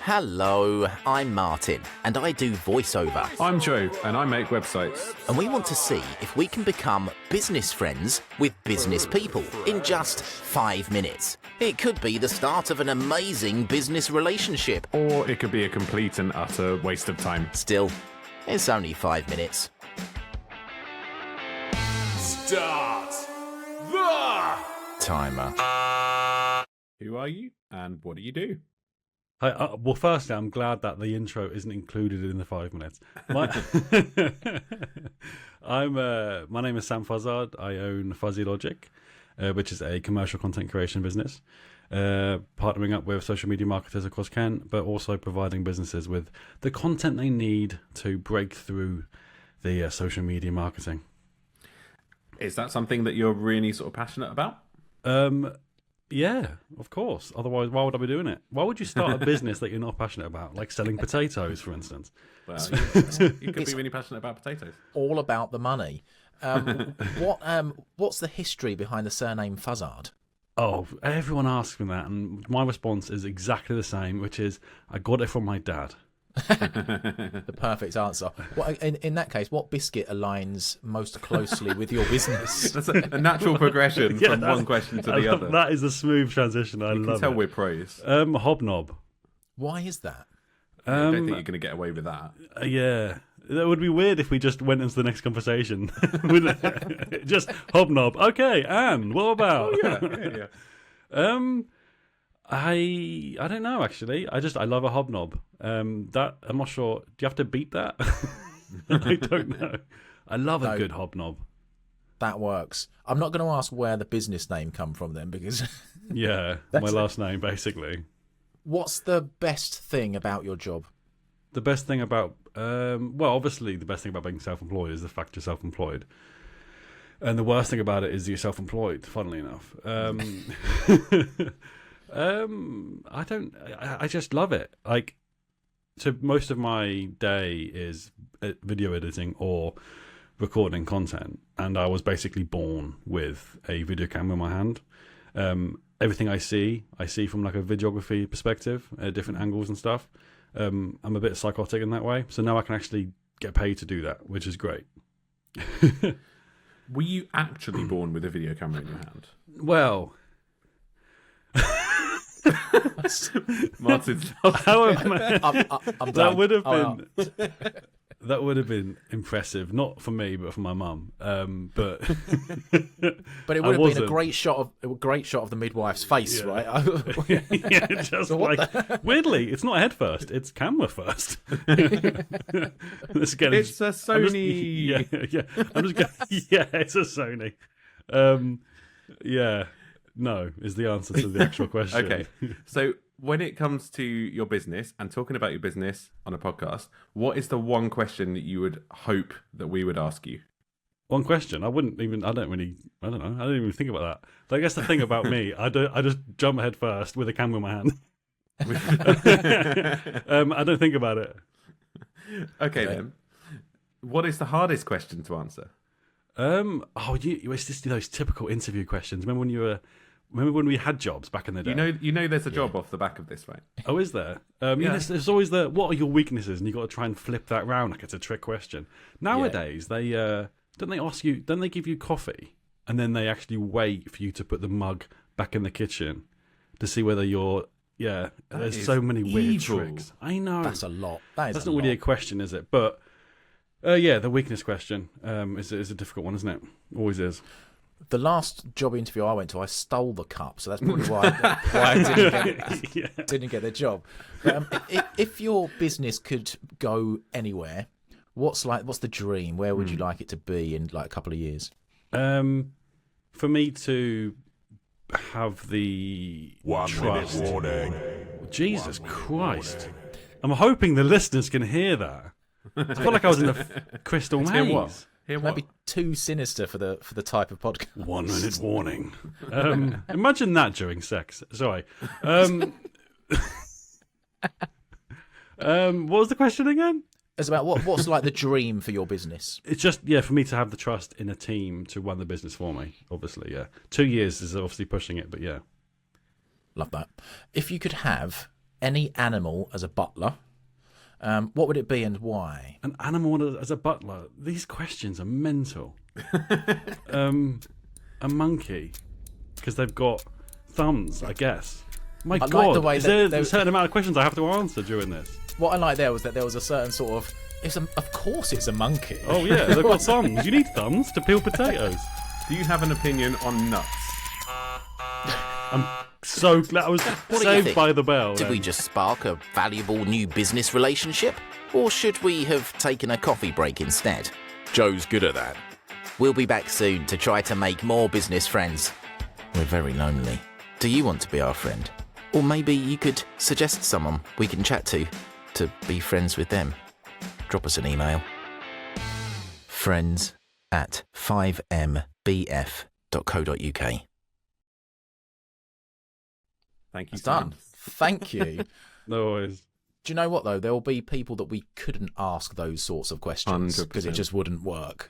Hello, I'm Martin, and I do voiceover. I'm Joe, and I make websites. And we want to see if we can become business friends with business people in just 5 minutes. It could be the start of an amazing business relationship. Or it could be a complete and utter waste of time. Still, it's only 5 minutes. Start the Timer. Who are you, and what do you do? Hi, well, firstly, I'm glad that the intro isn't included in the 5 minutes. My name is Sam Fuszard. I own Fuzzy Logic, which is a commercial content creation business, partnering up with social media marketers across Kent, but also providing businesses with the content they need to break through the social media marketing. Is that something that you're really sort of passionate about? Yeah, of course. Otherwise, why would I be doing it? Why would you start a business that you're not passionate about, like selling potatoes, for instance? Well, you could be really passionate about potatoes. All about the money. What's the history behind the surname Fuszard? Oh, everyone asks me that, and my response is exactly the same, which is, I got it from my dad. The perfect answer. Well, in that case, what biscuit aligns most closely with your business? That's a natural progression from one question to the other. That is a smooth transition. I love it. You can tell we're pros. Hobnob. Why is that? I don't think you're going to get away with that. Yeah. That would be weird if we just went into the next conversation. Just hobnob. Okay, and what about? Oh, yeah. I don't know actually. I love a hobnob. That I'm not sure. Do you have to beat that? I don't know. I love a good hobnob. That works. I'm not going to ask where the business name come from then, because yeah, my last name basically. What's the best thing about your job? The best thing about well, obviously the best thing about being self-employed is the fact you're self-employed. And the worst thing about it is you're self-employed, funnily enough. I just love it. Like, so most of my day is video editing or recording content, and I was basically born with a video camera in my hand. Everything I see from like a videography perspective, different angles and stuff. I'm a bit psychotic in that way, so now I can actually get paid to do that, which is great. Were you actually born with a video camera in your hand? Well, Martin's that would have been impressive, not for me but for my mum. But it would have been a great shot of the midwife's face, right? Yeah, just so like weirdly, it's not head first; it's camera first. It's a Sony. It's a Sony. Yeah. No, is the answer to the actual question. Okay, so when it comes to your business and talking about your business on a podcast, what is the one question that you would hope that we would ask you? One question? I don't know. I didn't even think about that. But I guess the thing about me, I just jump head first with a camera in my hand. I don't think about it. Okay, then. What is the hardest question to answer? It's just those typical interview questions. Remember when we had jobs back in the day? You know, there's a job off the back of this, right? Oh, is there? There's always what are your weaknesses, and you got to try and flip that round like it's a trick question. Nowadays, they don't they give you coffee, and then they actually wait for you to put the mug back in the kitchen to see whether you're. Yeah, there's so many weird tricks. I know that's a lot. That's not really a question, is it? But the weakness question is a difficult one, isn't it? Always is. The last job interview I went to, I stole the cup, so that's probably why I didn't get the job. But, if your business could go anywhere, what's the dream? Where would you like it to be in like a couple of years? For me to have the 1 minute warning. Jesus Christ! I'm hoping the listeners can hear that. I felt like I was in a crystal maze. Maybe too sinister for the type of podcast. 1 minute warning. Imagine that during sex. Sorry. What was the question again? It's about what's like the dream for your business. It's just for me to have the trust in a team to run the business for me. Obviously, 2 years is obviously pushing it, but yeah. Love that. If you could have any animal as a butler. What would it be and why? An animal as a butler. These questions are mental. A monkey, because they've got thumbs, I guess. My I God, like the way is that there a certain amount of questions I have to answer during this? What I like there was that there was a certain sort of. Of course, it's a monkey. Oh yeah, they've got thumbs. You need thumbs to peel potatoes. Do you have an opinion on nuts? I'm so glad I was What do you saved think? by the bell. Did then. we just spark a valuable new business relationship? Or should we have taken a coffee break instead? Joe's good at that. We'll be back soon to try to make more business friends. We're very lonely. Do you want to be our friend? Or maybe you could suggest someone we can chat to be friends with them. Drop us an email. friends@5mbf.co.uk. Thank you. It's done. James. Thank you. No worries. Do you know what though? There will be people that we couldn't ask those sorts of questions because it 100%. just wouldn't work.